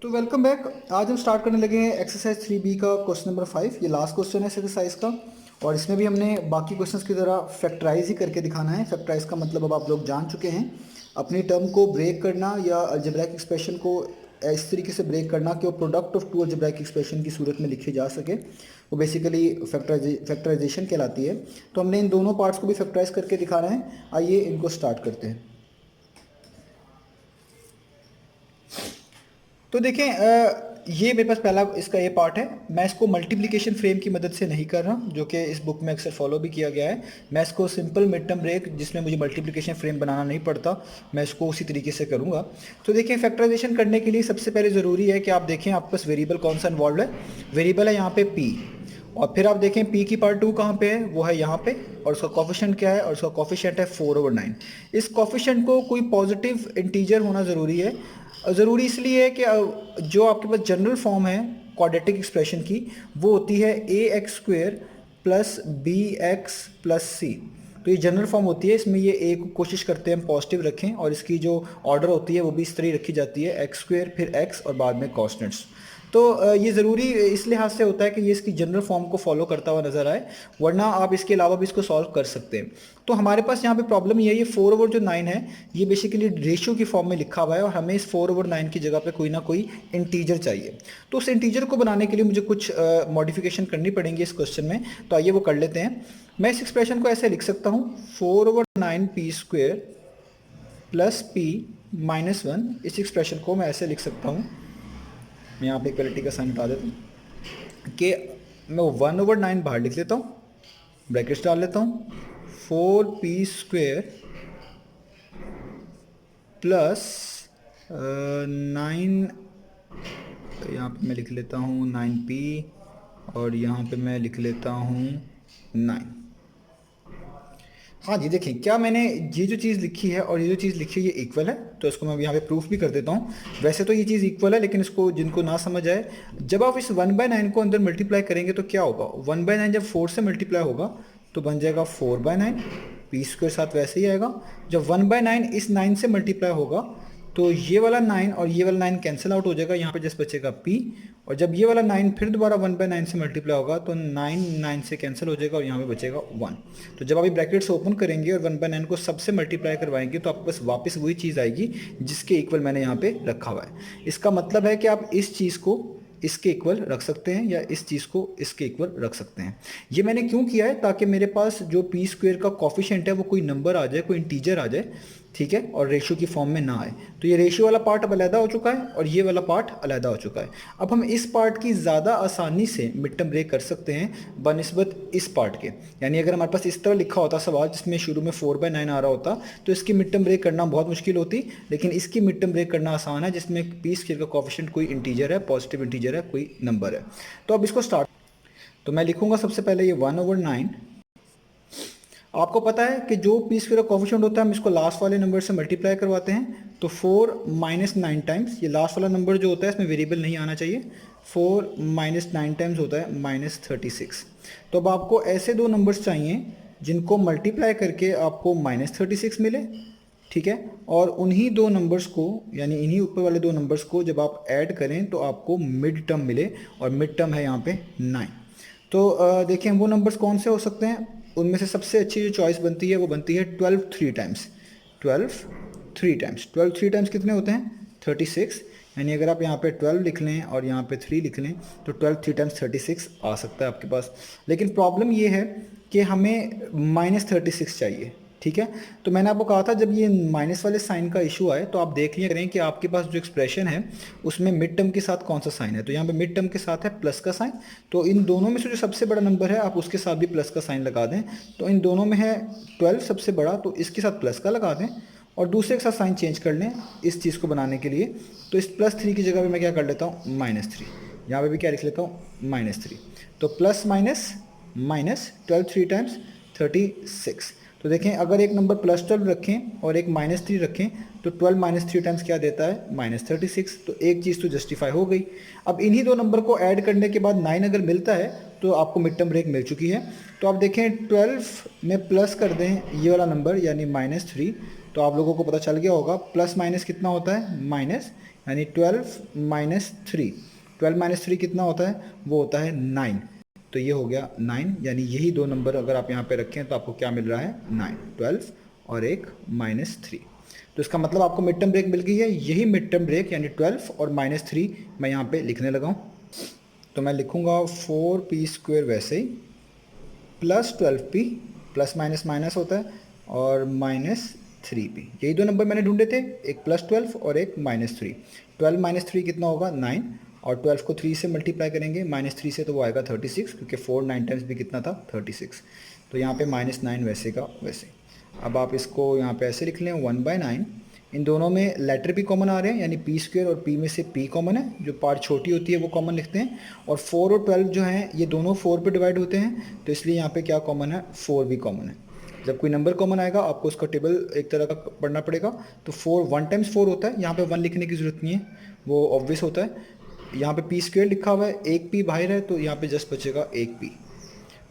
तो welcome back. आज हम स्टार्ट करने लगे हैं एक्सरसाइज 3B का क्वेश्चन नंबर 5। ये लास्ट क्वेश्चन है एक्सरसाइज का, और इसमें भी हमने बाकी क्वेश्चंस की तरह फैक्टराइज ही करके दिखाना है। फैक्टराइज का मतलब अब आप लोग जान चुके हैं, अपनी टर्म को ब्रेक करना या अलजेब्राइक एक्सप्रेशन को इस तरीके से ब्रेक करना कि वो product of two algebraic expression की सूरत में लिखी जा सके, वो बेसिकली फैक्टराइजेशन कहलाती है। तो हमने इन दोनों पार्ट्स को भी फैक्टराइज करके दिखाना है। आइए इनको स्टार्ट करते हैं। तो देखें, ये मेरे पास पहला इसका ये पार्ट है। मैं इसको मल्टीप्लिकेशन फ्रेम की मदद से नहीं कर रहा, जो कि इस बुक में अक्सर फॉलो भी किया गया है। मैं इसको सिंपल मिड टर्म ब्रेक, जिसमें मुझे मल्टीप्लिकेशन फ्रेम बनाना नहीं पड़ता, मैं इसको उसी तरीके से करूँगा। तो देखें, फैक्टराइजेशन करने के लिए सबसे पहले ज़रूरी है कि आप देखें आपके पास वेरिएबल कौन सा इन्वॉल्व है। वेरिएबल है यहाँ पे p, और फिर आप देखें p की पावर 2 कहाँ पे है, वो है यहाँ पे, और उसका कोफिशिएंट क्या है, और उसका कोफिशिएंट है 4/9। इस कोफिशिएंट को कोई पॉजिटिव इंटीजर होना ज़रूरी है। ज़रूरी इसलिए है कि जो आपके पास जनरल फॉर्म है क्वाड्रेटिक एक्सप्रेशन की, वो होती है ax² plus bx plus c। तो ये जनरल फॉर्म होती है। इसमें ये a को कोशिश करते हैं हम पॉजिटिव रखें, और इसकी जो ऑर्डर होती है वो भी इस तरह रखी जाती है, x² फिर x और बाद में कॉन्स्टेंट्स। तो ये ज़रूरी इस लिहाज से होता है कि ये इसकी जनरल फॉर्म को फॉलो करता हुआ नज़र आए, वरना आप इसके अलावा भी इसको सॉल्व कर सकते हैं। तो हमारे पास यहाँ पे प्रॉब्लम ये है, ये 4/9 है, ये बेसिकली रेशियो की फॉर्म में लिखा हुआ है, और हमें इस 4/9 की जगह पे कोई ना कोई इंटीजर चाहिए। तो उस इंटीजर को बनाने के लिए मुझे कुछ मॉडिफिकेशन करनी पड़ेंगी इस क्वेश्चन में। तो आइए वो कर लेते हैं। मैं इस एक्सप्रेशन को ऐसे लिख सकता हूँ, 4/9p² प्लस p-1। इस एक्सप्रेशन को मैं ऐसे लिख सकता हूँ, मैं यहाँ पे इक्वलिटी का साइन हटा देता हूँ, कि मैं 1/9 बाहर लिख लेता हूँ, ब्रैकेट्स डाल लेता हूँ, 4p² प्लस 9, यहाँ पे मैं लिख लेता हूँ 9p, और यहाँ पे मैं लिख लेता हूँ 9। हाँ जी, देखें क्या मैंने ये जो चीज़ लिखी है और ये जो चीज़ लिखी है ये इक्वल है, तो इसको मैं यहाँ पे प्रूफ भी कर देता हूँ। वैसे तो ये चीज़ इक्वल है, लेकिन इसको जिनको ना समझ आए, जब आप इस 1/9 को अंदर मल्टीप्लाई करेंगे तो क्या होगा, 1/9 जब 4 से मल्टीप्लाई होगा तो बन जाएगा 4/9, p² साथ वैसे ही आएगा। जब 1/9 इस 9 से मल्टीप्लाई होगा तो ये वाला 9 और ये वाला 9 कैंसिल आउट हो जाएगा, यहाँ पे जस्ट बचेगा p। और जब ये वाला 9 फिर दोबारा 1/9 से मल्टीप्लाई होगा तो 9 9 से कैंसिल हो जाएगा, और यहाँ पे बचेगा 1। तो जब आप ये ब्रैकेट्स ओपन करेंगे और 1/9 को सबसे मल्टीप्लाई करवाएंगे तो आपके पास वापस वही चीज़ आएगी जिसके इक्वल मैंने यहाँ पे रखा हुआ है। इसका मतलब है कि आप इस चीज़ को इसके इक्वल रख सकते हैं, या इस चीज़ को इसके इक्वल रख सकते हैं। ये मैंने क्यों किया है, ताकि मेरे पास जो p² का कॉफिशिएंट है वो कोई नंबर आ जाए, कोई इंटीजर आ जाए, ठीक है, और रेशियो की फॉर्म में ना आए। तो ये रेशियो वाला पार्ट अब अलहदा हो चुका है, और ये वाला पार्ट अलहदा हो चुका है। अब हम इस पार्ट की ज़्यादा आसानी से मिड टर्म ब्रेक कर सकते हैं बनिस्बत इस पार्ट के। यानी अगर हमारे पास इस तरह लिखा होता सवाल, जिसमें शुरू में 4/9 आ रहा होता, तो इसकी मिड टर्म ब्रेक करना बहुत मुश्किल होती। लेकिन इसकी मिड टर्म ब्रेक करना आसान है, जिसमें p² का कॉफिशिएंट कोई इंटीजर है, पॉजिटिव इंटीजर है, कोई नंबर है। तो अब इसको स्टार्ट, तो मैं लिखूंगा सबसे पहले ये 1/9। आपको पता है कि जो p² का कॉफिशिएंट होता है हम इसको लास्ट वाले नंबर से मल्टीप्लाई करवाते हैं, तो 4 - 9 टाइम्स, ये लास्ट वाला नंबर जो होता है इसमें वेरिएबल नहीं आना चाहिए, 4 - 9 टाइम्स होता है -36। तो अब आपको ऐसे दो नंबर्स चाहिए जिनको मल्टीप्लाई करके आपको -36 मिले, ठीक है, और उन्हीं दो नंबर्स को, यानी इन्हीं ऊपर वाले दो नंबर्स को जब आप ऐड करें तो आपको मिड टर्म मिले, और मिड टर्म है यहाँ पे 9। तो देखें वो नंबर्स कौन से हो सकते हैं। उनमें से सबसे अच्छी जो चॉइस बनती है वो बनती है 12 3 टाइम्स। 12 3 टाइम्स, 12 3 टाइम्स कितने होते हैं, 36। यानी अगर आप यहाँ पे 12 लिख लें और यहाँ पे 3 लिख लें तो 12 3 टाइम्स 36 आ सकता है आपके पास। लेकिन प्रॉब्लम ये है कि हमें -36 चाहिए, ठीक है। तो मैंने आपको कहा था जब ये माइनस वाले साइन का इशू आए तो आप देख लिया करें कि आपके पास जो एक्सप्रेशन है उसमें मिड टर्म के साथ कौन सा साइन है। तो यहाँ पे मिड टर्म के साथ है प्लस का साइन, तो इन दोनों में से जो सबसे बड़ा नंबर है आप उसके साथ भी प्लस का साइन लगा दें। तो इन दोनों में है 12 सबसे बड़ा, तो इसके साथ प्लस का लगा दें, और दूसरे के साथ साइन चेंज कर लें इस चीज़ को बनाने के लिए। तो इस +3 की जगह पर मैं क्या कर लेता हूँ, -3। यहाँ पर भी क्या लिख लेता हूँ, -3। तो प्लस माइनस माइनस 12 3 टाइम्स 36। तो देखें अगर एक नंबर +12 रखें और एक -3 रखें तो 12 - 3 टाइम्स क्या देता है, -36। तो एक चीज़ तो जस्टिफाई हो गई। अब इन्हीं दो नंबर को ऐड करने के बाद 9 अगर मिलता है तो आपको मिड टर्म ब्रेक मिल चुकी है। तो आप देखें 12 में प्लस कर दें ये वाला नंबर यानी -3, तो आप लोगों को पता चल गया होगा प्लस माइनस कितना होता है, माइनस, यानी 12 - 3। 12 - 3 कितना होता है? वो होता है 9। तो ये हो गया 9, यानी यही दो नंबर अगर आप यहाँ पे रखें तो आपको क्या मिल रहा है? 9, 12 और एक -3। तो इसका मतलब आपको मिड टर्म ब्रेक मिल गई है। यही मिड टर्म ब्रेक यानी 12 और -3 मैं यहाँ पे लिखने लगा हूँ। तो मैं लिखूँगा 4p² वैसे ही +12p, प्लस माइनस माइनस होता है, और -3p। यही दो नंबर मैंने ढूंढे थे, एक +12 और एक -3। 12 - 3 कितना होगा? 9। और 12 को 3 से मल्टीप्लाई करेंगे -3 से तो वो आएगा 36, क्योंकि 4 9 टाइम्स भी कितना था? 36। तो यहाँ पे -9 वैसे का वैसे। अब आप इसको यहाँ पे ऐसे लिख लें 1/9। इन दोनों में लेटर भी कॉमन आ रहे हैं, यानी p² और p में से p कॉमन है, जो पार्ट छोटी होती है वो कॉमन लिखते हैं। और 4 और 12 जो हैं ये दोनों 4 पे डिवाइड होते हैं, तो इसलिए यहाँ पे क्या कॉमन है? 4 भी कॉमन है। जब कोई नंबर कॉमन आएगा आपको उसका टेबल एक तरह का पढ़ना पड़ेगा। तो 4 1 टाइम्स 4 होता है, यहाँ पे 1 लिखने की ज़रूरत नहीं है, वो ऑब्वियस होता है। यहाँ पे p² लिखा हुआ है, एक p बाहर है, तो यहाँ पे जस्ट बचेगा एक p।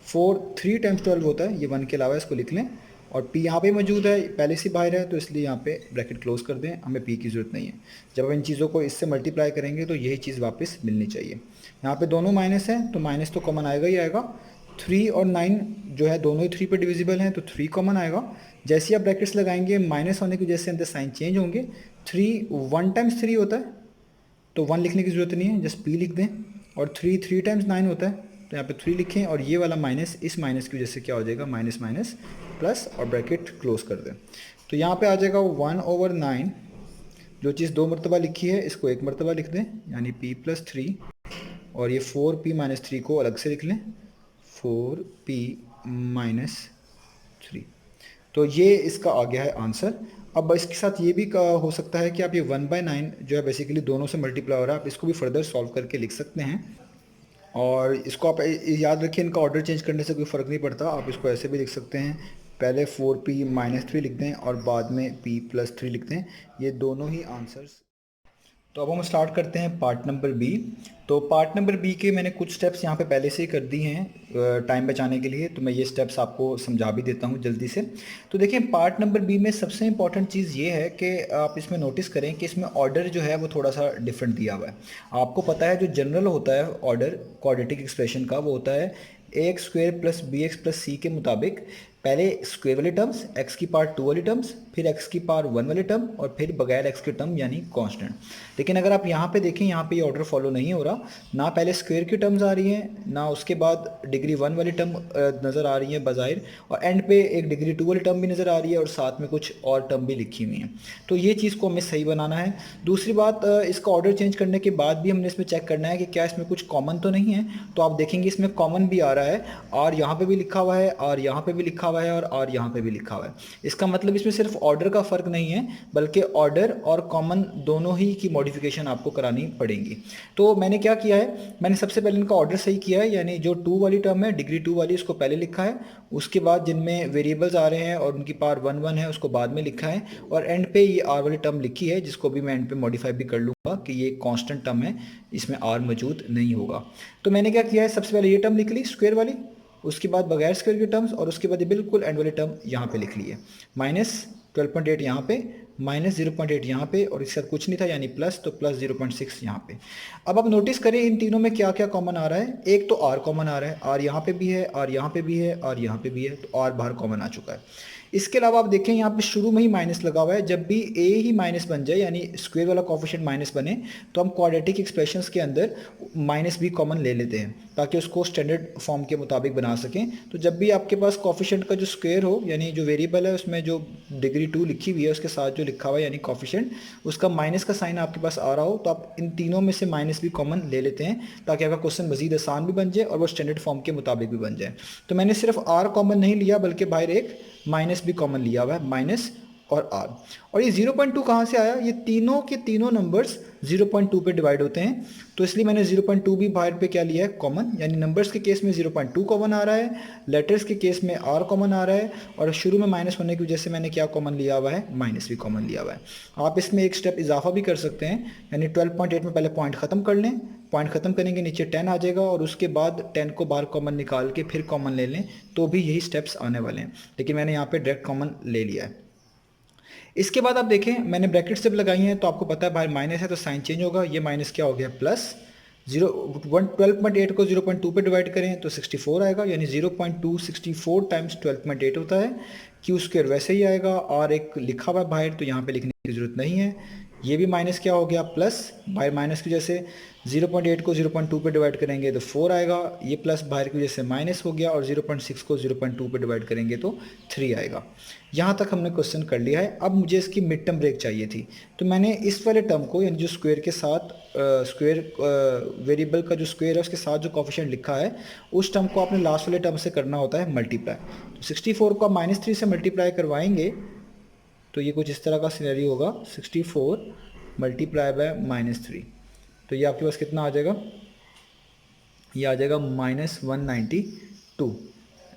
4 3 टाइम्स 12 होता है, ये 1 के अलावा, इसको लिख लें। और p यहाँ पे मौजूद है, पहले से बाहर है, तो इसलिए यहाँ पे ब्रैकेट क्लोज कर दें, हमें p की ज़रूरत नहीं है। जब हम इन चीज़ों को इससे मल्टीप्लाई करेंगे तो यही चीज़ वापस मिलनी चाहिए। यहाँ पे दोनों माइनस हैं, तो माइनस तो कॉमन आएगा ही आएगा। 3 और 9 जो है दोनों ही 3 पे डिविजिबल हैं, तो 3 कॉमन आएगा। जैसे ही आप ब्रैकेट्स लगाएंगे माइनस होने की वजह से अंदर साइन चेंज होंगे। 3 1 टाइम्स 3 होता है, तो 1 लिखने की ज़रूरत नहीं है, जस्ट p लिख दें। और 3 3 टाइम्स 9 होता है, तो यहाँ पे 3 लिखें, और ये वाला माइनस इस माइनस की वजह से क्या हो जाएगा? माइनस माइनस प्लस, और ब्रैकेट क्लोज कर दें। तो यहाँ पे आ जाएगा 1/9। जो चीज़ 2 मरतबा लिखी है इसको 1 मरतबा लिख दें, यानी p + 3। और ये 4p - 3 को अलग से लिख लें, 4p - 3। तो ये इसका आ गया है आंसर। अब इसके साथ ये भी हो सकता है कि आप ये 1/9 जो है बेसिकली दोनों से मल्टीप्लाई हो रहा है, आप इसको भी फर्दर सॉल्व करके लिख सकते हैं। और इसको आप याद रखिए, इनका ऑर्डर चेंज करने से कोई फ़र्क नहीं पड़ता, आप इसको ऐसे भी लिख सकते हैं। पहले 4p - 3 लिख दें और बाद में p + 3 लिख दें, ये दोनों ही आंसर्स। तो अब हम स्टार्ट करते हैं पार्ट नंबर बी। तो पार्ट नंबर बी के मैंने कुछ स्टेप्स यहाँ पे पहले से ही कर दी हैं टाइम बचाने के लिए, तो मैं ये स्टेप्स आपको समझा भी देता हूँ जल्दी से। तो देखिए पार्ट नंबर बी में सबसे इंपॉर्टेंट चीज़ ये है कि आप इसमें नोटिस करें कि इसमें ऑर्डर जो है वो थोड़ा सा डिफरेंट दिया हुआ है। आपको पता है जो जनरल होता है ऑर्डर क्वाड्रेटिक एक्सप्रेशन का, वो होता है ax² + bx + c के मुताबिक पहले स्क्वेयर वाली टर्म्स, x की पावर 2 वाली टर्म्स, फिर x की पावर 1 वाली टर्म, और फिर बगैर x की टर्म यानी कांस्टेंट। लेकिन अगर आप यहाँ पे देखें, यहाँ पे ये ऑर्डर फॉलो नहीं हो रहा, ना पहले स्क्वेयर की टर्म्स आ रही हैं, ना उसके बाद डिग्री 1 वाली टर्म नज़र आ रही है बाज़ाहिर, और एंड पे एक डिग्री 2 वाली टर्म भी नज़र आ रही है, और साथ में कुछ और टर्म भी लिखी हुई हैं। तो ये चीज़ को हमें सही बनाना है। दूसरी बात, इसका ऑर्डर चेंज करने के बाद भी हमने इसमें चेक करना है कि क्या इसमें कुछ कॉमन तो नहीं है। तो आप देखेंगे इसमें कॉमन भी आ रहा है, और यहाँ पे भी लिखा हुआ है, और यहाँ पे भी लिखा हुआ है, और यहाँ पे भी लिखा हुआ है। इसका मतलब इसमें सिर्फ ऑर्डर का फ़र्क नहीं है, बल्कि ऑर्डर और कॉमन दोनों ही की मॉडिफिकेशन आपको करानी पड़ेगी। तो मैंने क्या किया है, मैंने सबसे पहले इनका ऑर्डर सही किया है, यानी जो 2 वाली टर्म है डिग्री 2 वाली उसको पहले लिखा है, उसके बाद जिनमें वेरिएबल्स आ रहे हैं और उनकी पावर 1 1 है उसको बाद में लिखा है, और एंड पे ये आर वाली टर्म लिखी है, जिसको भी मैं एंड पे मॉडिफाई भी कर लूँगा कि ये कांस्टेंट टर्म है, इसमें आर मौजूद नहीं होगा। तो मैंने क्या किया है, सबसे पहले ये टर्म लिख ली स्क्वायर वाली, उसके बाद बगैर स्क्वायर की टर्म्स, और उसके बाद ये बिल्कुल एंड वाली टर्म यहाँ पे लिख ली है। -12.8 यहाँ पे, -0.8 यहाँ पे, और इसके साथ कुछ नहीं था यानी प्लस, तो +0.6 यहाँ पे। अब आप नोटिस करें इन तीनों में क्या क्या कॉमन आ रहा है। एक तो आर कॉमन आ रहा है, आर यहाँ पे भी है, आर यहाँ पे भी है, आर यहाँ पे भी है, तो आर बाहर कॉमन आ चुका है। इसके अलावा आप देखें यहाँ पे शुरू में ही माइनस लगा हुआ है। जब भी ए ही माइनस बन जाए, यानी स्क्वायर वाला कॉफिशिएंट माइनस बने, तो हम क्वाड्रेटिक एक्सप्रेशंस के अंदर माइनस भी कॉमन ले लेते हैं, ताकि उसको स्टैंडर्ड फॉर्म के मुताबिक बना सकें। तो जब भी आपके पास कॉफिशिएंट का जो स्क्वायर हो, यानी जो वेरिएबल है उसमें जो डिग्री 2 लिखी हुई है उसके साथ जो लिखा हुआ है यानी कॉफिशिएंट, उसका माइनस का साइन आपके पास आ रहा हो, तो आप इन तीनों में से माइनस भी कॉमन ले लेते हैं, ताकि आपका क्वेश्चन मजीद आसान भी बन जाए और वो स्टैंडर्ड फॉर्म के मुताबिक भी बन जाए। तो मैंने सिर्फ आर कॉमन नहीं लिया, बल्कि बाहर एक माइनस भी कॉमन लिया हुआ है, माइनस और आर। और ये 0.2 कहाँ से आया, ये तीनों के तीनों नंबर्स 0.2 पे डिवाइड होते हैं, तो इसलिए मैंने 0.2 भी बाहर पे क्या लिया है, कॉमन। यानी नंबर्स के केस में 0.2 कॉमन आ रहा है, लेटर्स के केस में आर कॉमन आ रहा है, और शुरू में माइनस होने की वजह से मैंने क्या कॉमन लिया हुआ है, माइनस भी कॉमन लिया हुआ है। आप इसमें एक स्टेप इजाफा भी कर सकते हैं, यानी 12.8 में पहले पॉइंट ख़त्म कर लें, पॉइंट ख़त्म करेंगे नीचे 10 आ जाएगा, और उसके बाद 10 को बाहर कॉमन निकाल के फिर कॉमन ले लें, तो भी यही स्टेप्स आने वाले हैं, लेकिन मैंने यहाँ पे डायरेक्ट कॉमन ले लिया है। इसके बाद आप देखें मैंने ब्रैकेट जब लगाई हैं तो आपको पता है बाहर माइनस है तो साइन चेंज होगा, ये माइनस क्या हो गया प्लस, 12.8 को 0.2 पे डिवाइड करें तो 64 आएगा, यानी 0.264 टाइम्स 12.8 होता है। क्यू स्क्वायर वैसे ही आएगा, और एक लिखा हुआ है बाहर तो यहाँ पे लिखने की ज़रूरत नहीं है। ये भी माइनस क्या हो गया प्लस, बाहर माइनस की वजह से 0.8 को 0.2 पे डिवाइड करेंगे तो 4 आएगा, ये प्लस बाहर की वजह से माइनस हो गया, और 0.6 को 0.2 पे डिवाइड करेंगे तो 3 आएगा। यहाँ तक हमने क्वेश्चन कर लिया है। अब मुझे इसकी मिड टर्म ब्रेक चाहिए थी, तो मैंने इस वाले टर्म को, यानी जो स्क्वायर के साथ स्क्वायर वेरिएबल का जो स्क्वायर है उसके साथ जो कोफिशिएंट लिखा है उस टर्म को आपने लास्ट वाले टर्म से करना होता है मल्टीप्लाई। तो 64 को आप -3 से मल्टीप्लाई करवाएंगे तो ये कुछ इस तरह का सिनेरियो होगा, 64 मल्टीप्लाई बाय -3, तो ये आपके पास कितना आ जाएगा, ये आ जाएगा -192,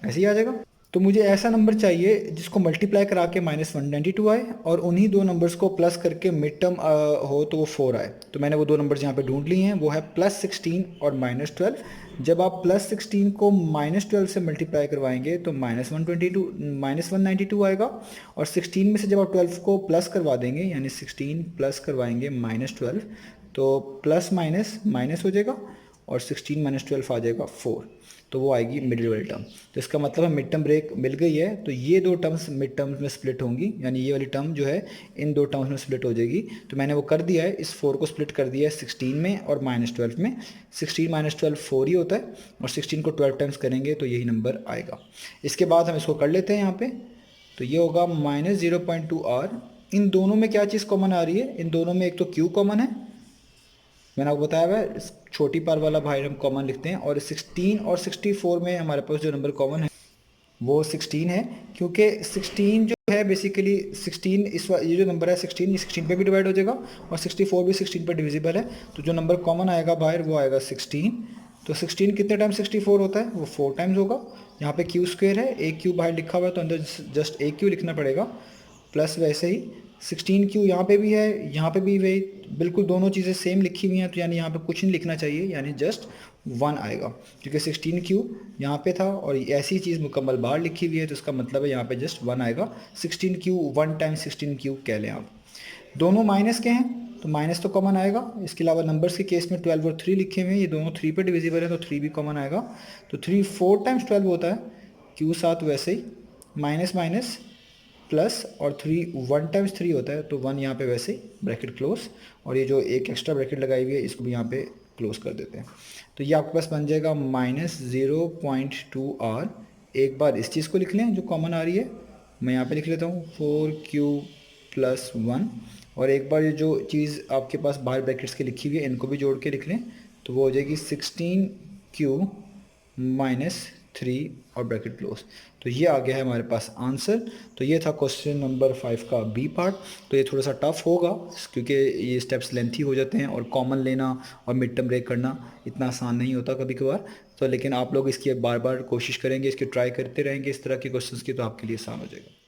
ऐसे ही आ जाएगा। तो मुझे ऐसा नंबर चाहिए जिसको मल्टीप्लाई करा के -192 आए और उन्हीं दो नंबर्स को प्लस करके मिड टर्म हो तो वो 4 आए। तो मैंने वो दो नंबर्स यहाँ पे ढूंढ लिए हैं, वो है +16 और -12। जब आप +16 को -12 से मल्टीप्लाई करवाएंगे तो -192 आएगा, और 16 में से जब आप 12 को प्लस करवा देंगे, यानी 16 प्लस करवाएंगे -12, तो प्लस माइनस माइनस हो जाएगा, और 16 - 12 आ जाएगा 4, तो वो आएगी मिडिल वाली टर्म। तो इसका मतलब है मिड टर्म ब्रेक मिल गई है, तो ये दो टर्म्स मिड टर्म्स में स्प्लिट होंगी, यानी ये वाली टर्म जो है इन दो टर्म्स में स्प्लिट हो जाएगी। तो मैंने वो कर दिया है, इस 4 को स्प्लिट कर दिया है 16 में और -12 में। 16 - 12 4 ही होता है, और 16 को 12 टाइम्स करेंगे तो यही नंबर आएगा। इसके बाद हम इसको कर लेते हैं यहाँ पे, तो ये होगा -0.2r। इन दोनों में क्या चीज़ कॉमन आ रही है, इन दोनों में एक तो क्यू कॉमन है, मैंने आपको बताया हुआ है छोटी पार वाला भाई हम कॉमन लिखते हैं, और 16 और 64 में हमारे पास जो नंबर कॉमन है वो 16 है, क्योंकि 16 जो है बेसिकली 16 ये जो नंबर है 16 ये 16 पे भी डिवाइड हो जाएगा, और 64 भी 16 पे डिविजिबल है, तो जो नंबर कॉमन आएगा बाहर वो आएगा 16। तो 16 कितने टाइम 64 होता है, वो 4 टाइम्स होगा। यहाँ पे क्यू स्क्वायर है, एक क्यू बाहर लिखा हुआ है तो अंदर जस्ट एक क्यू लिखना पड़ेगा, प्लस वैसे ही 16 क्यू यहाँ पे भी है, यहाँ पे भी वही, बिल्कुल दोनों चीज़ें सेम लिखी हुई हैं, तो यानी यहाँ पे कुछ नहीं लिखना चाहिए, यानी जस्ट 1 आएगा, क्योंकि 16 क्यू यहाँ पे था और ऐसी चीज़ मुकम्मल बाहर लिखी हुई है, तो इसका मतलब है यहाँ पे जस्ट 1 आएगा। 16 क्यू 1 टाइम्स 16 क्यू कह लें आप। दोनों माइनस के हैं तो माइनस तो कॉमन आएगा, इसके अलावा नंबर्स के केस में 12 और 3 लिखे हुए हैं, ये दोनों 3 पे डिविजिबल है तो 3 भी कॉमन आएगा। तो 3 4 टाइम्स 12 होता है, क्यू साथ वैसे ही माइनस माइनस प्लस, और 3 1 टाइम्स 3 होता है तो 1 यहाँ पे वैसे ही ब्रैकेट क्लोज, और ये जो एक एक्स्ट्रा ब्रैकेट लगाई हुई है इसको भी यहाँ पे क्लोज कर देते हैं। तो ये आपके पास बन जाएगा -0.2r। एक बार इस चीज़ को लिख लें जो कॉमन आ रही है, मैं यहाँ पे लिख लेता हूँ 4q + 1, और एक बार ये जो चीज़ आपके पास बाहर ब्रैकेट्स के लिखी हुई है इनको भी जोड़ के लिख लें, तो वो हो जाएगी 16q - 3 और ब्रैकेट क्लोज। तो ये आ गया है हमारे पास आंसर। तो ये था क्वेश्चन नंबर 5 का बी पार्ट। तो ये थोड़ा सा टफ होगा क्योंकि ये स्टेप्स लेंथी हो जाते हैं, और कॉमन लेना और मिड टर्म ब्रेक करना इतना आसान नहीं होता कभी कभार। तो लेकिन आप लोग इसकी बार बार कोशिश करेंगे, इसकी ट्राई करते रहेंगे इस तरह के क्वेश्चंस की, तो आपके लिए आसान हो जाएगा।